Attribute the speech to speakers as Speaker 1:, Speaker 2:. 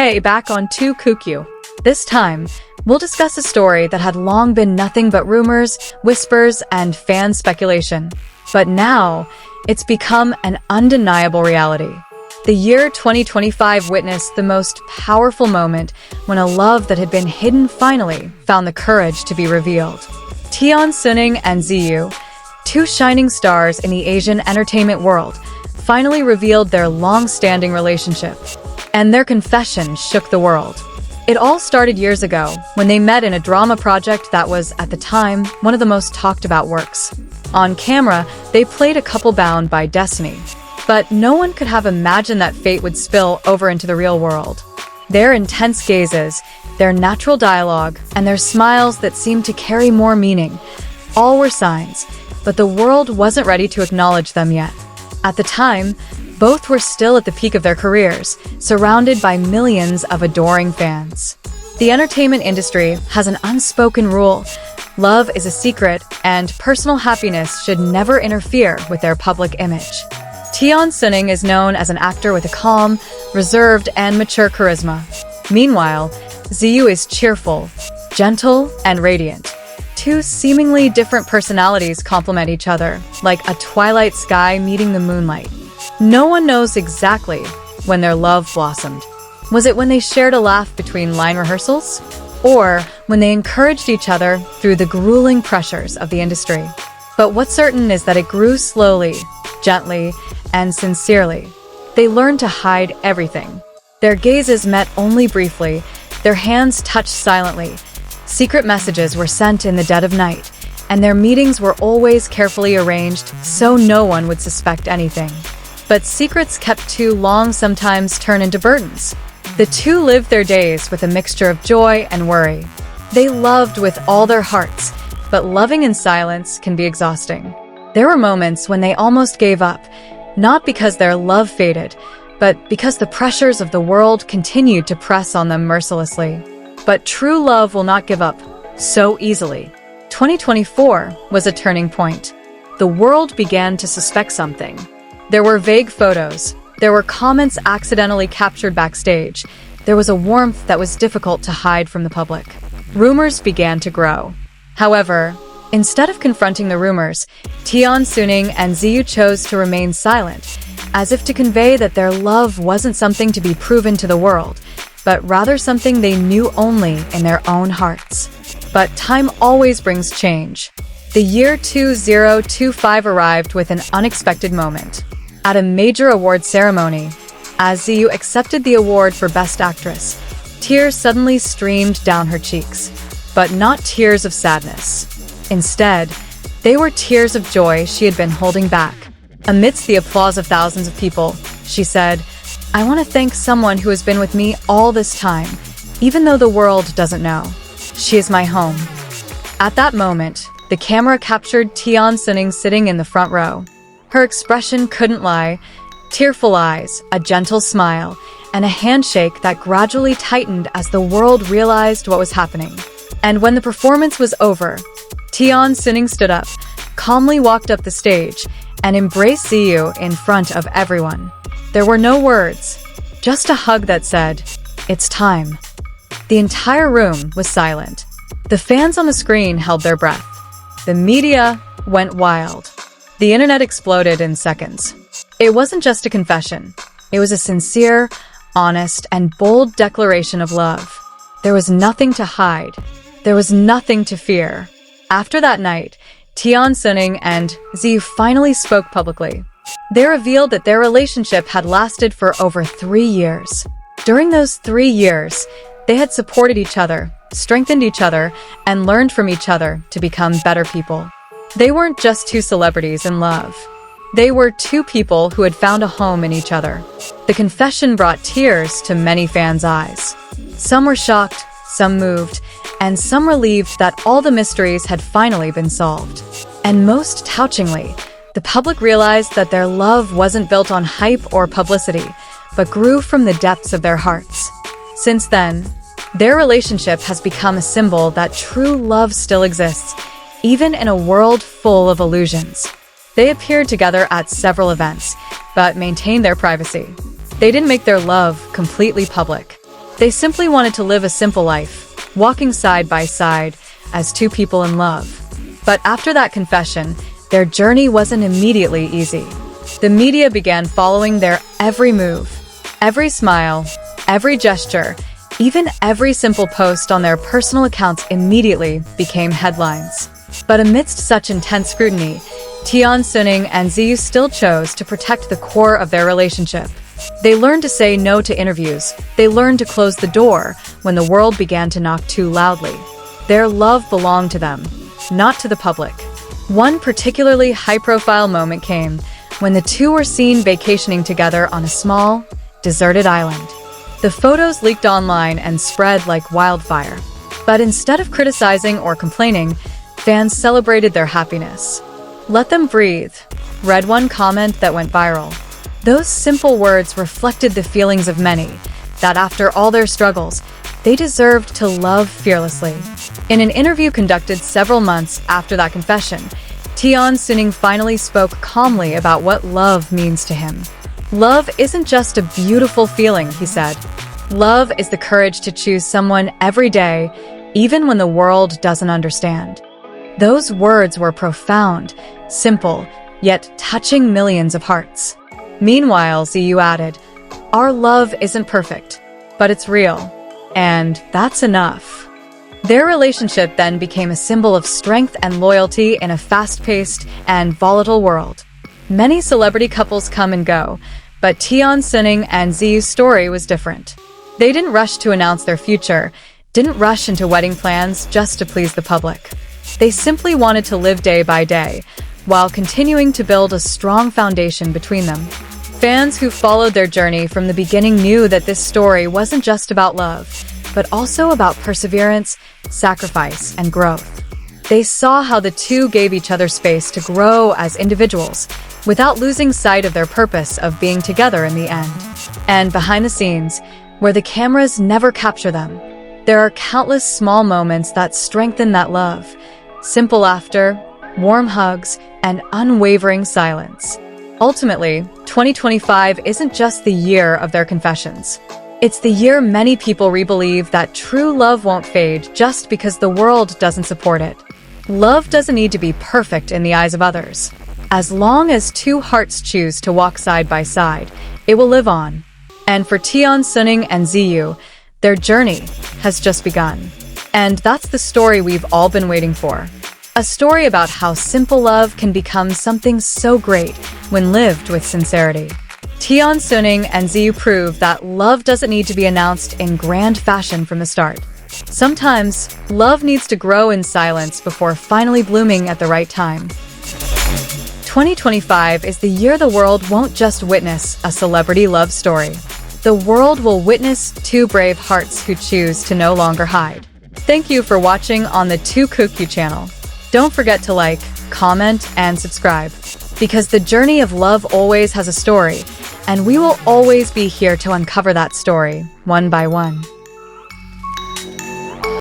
Speaker 1: Today, back on kook. This time, we'll discuss a story that had long been nothing but rumors, whispers, and fan speculation. But now, it's become an undeniable reality. The year 2025 witnessed the most powerful moment when a love that had been hidden finally found the courage to be revealed. Tian Xuning and Ziyu, two shining stars in the Asian entertainment world, finally revealed their long-standing relationship, and their confession shook the world. It all started years ago when they met in a drama project that was, at the time, one of the most talked about works. On camera, they played a couple bound by destiny, but no one could have imagined that fate would spill over into the real world. Their intense gazes, their natural dialogue, and their smiles that seemed to carry more meaning, all were signs, but the world wasn't ready to acknowledge them yet. At the time, both were still at the peak of their careers, surrounded by millions of adoring fans. The entertainment industry has an unspoken rule: love is a secret, and personal happiness should never interfere with their public image. Tian Xuning is known as an actor with a calm, reserved, and mature charisma. Meanwhile, Ziyu is cheerful, gentle, and radiant. Two seemingly different personalities complement each other, like a twilight sky meeting the moonlight. No one knows exactly when their love blossomed. Was it when they shared a laugh between line rehearsals? Or when they encouraged each other through the grueling pressures of the industry? But what's certain is that it grew slowly, gently, and sincerely. They learned to hide everything. Their gazes met only briefly, their hands touched silently. Secret messages were sent in the dead of night, and their meetings were always carefully arranged so no one would suspect anything. But secrets kept too long sometimes turn into burdens. The two lived their days with a mixture of joy and worry. They loved with all their hearts, but loving in silence can be exhausting. There were moments when they almost gave up, not because their love faded, but because the pressures of the world continued to press on them mercilessly. But true love will not give up so easily. 2024 was a turning point. The world began to suspect something. There were vague photos. There were comments accidentally captured backstage. There was a warmth that was difficult to hide from the public. Rumors began to grow. However, instead of confronting the rumors, Tian Xuning and Ziyu chose to remain silent, as if to convey that their love wasn't something to be proven to the world, but rather something they knew only in their own hearts. But time always brings change. The year 2025 arrived with an unexpected moment. At a major award ceremony, as Ziyu accepted the award for Best Actress, tears suddenly streamed down her cheeks, but not tears of sadness. Instead, they were tears of joy she had been holding back. Amidst the applause of thousands of people, she said, "I want to thank someone who has been with me all this time, even though the world doesn't know. She is my home." At that moment, the camera captured Tian Xuning sitting in the front row. Her expression couldn't lie: tearful eyes, a gentle smile, and a handshake that gradually tightened as the world realized what was happening. And when the performance was over, Tian Xuning stood up, calmly walked up the stage, and embraced Ziyu in front of everyone. There were no words, just a hug that said, "It's time." The entire room was silent. The fans on the screen held their breath. The media went wild. The internet exploded in seconds. It wasn't just a confession. It was a sincere, honest, and bold declaration of love. There was nothing to hide. There was nothing to fear. After that night, Tian Xuning and Ziyu finally spoke publicly. They revealed that their relationship had lasted for over 3 years. During those 3 years, they had supported each other, strengthened each other, and learned from each other to become better people. They weren't just two celebrities in love. They were two people who had found a home in each other. The confession brought tears to many fans' eyes. Some were shocked, some moved, and some relieved that all the mysteries had finally been solved. And most touchingly, the public realized that their love wasn't built on hype or publicity, but grew from the depths of their hearts. Since then, their relationship has become a symbol that true love still exists, even in a world full of illusions. They appeared together at several events, but maintained their privacy. They didn't make their love completely public. They simply wanted to live a simple life, walking side by side as two people in love. But after that confession, their journey wasn't immediately easy. The media began following their every move, every smile, every gesture, even every simple post on their personal accounts immediately became headlines. But amidst such intense scrutiny, Tian Xuning and Ziyu still chose to protect the core of their relationship. They learned to say no to interviews. They learned to close the door when the world began to knock too loudly. Their love belonged to them, not to the public. One particularly high-profile moment came when the two were seen vacationing together on a small, deserted island. The photos leaked online and spread like wildfire. But instead of criticizing or complaining, fans celebrated their happiness. "Let them breathe," read one comment that went viral. Those simple words reflected the feelings of many, that after all their struggles, they deserved to love fearlessly. In an interview conducted several months after that confession, Tian Xuning finally spoke calmly about what love means to him. "Love isn't just a beautiful feeling," he said. "Love is the courage to choose someone every day, even when the world doesn't understand." Those words were profound, simple, yet touching millions of hearts. Meanwhile, Ziyu added, "Our love isn't perfect, but it's real, and that's enough." Their relationship then became a symbol of strength and loyalty in a fast-paced and volatile world. Many celebrity couples come and go, but Tian Xuning and Ziyu's story was different. They didn't rush to announce their future, didn't rush into wedding plans just to please the public. They simply wanted to live day by day, while continuing to build a strong foundation between them. Fans who followed their journey from the beginning knew that this story wasn't just about love, but also about perseverance, sacrifice, and growth. They saw how the two gave each other space to grow as individuals, without losing sight of their purpose of being together in the end. And behind the scenes, where the cameras never capture them, there are countless small moments that strengthen that love. Simple laughter, warm hugs, and unwavering silence. Ultimately, 2025 isn't just the year of their confessions. It's the year many people rebelieve that true love won't fade just because the world doesn't support it. Love doesn't need to be perfect in the eyes of others. As long as two hearts choose to walk side by side, it will live on. And for Tian Xuning and Ziyu, their journey has just begun. And that's the story we've all been waiting for. A story about how simple love can become something so great when lived with sincerity. Tian Xuning and Ziyu prove that love doesn't need to be announced in grand fashion from the start. Sometimes, love needs to grow in silence before finally blooming at the right time. 2025 is the year the world won't just witness a celebrity love story. The world will witness two brave hearts who choose to no longer hide. Thank you for watching on the Kook channel. Don't forget to like, comment, and subscribe, because the journey of love always has a story, and we will always be here to uncover that story, one by one.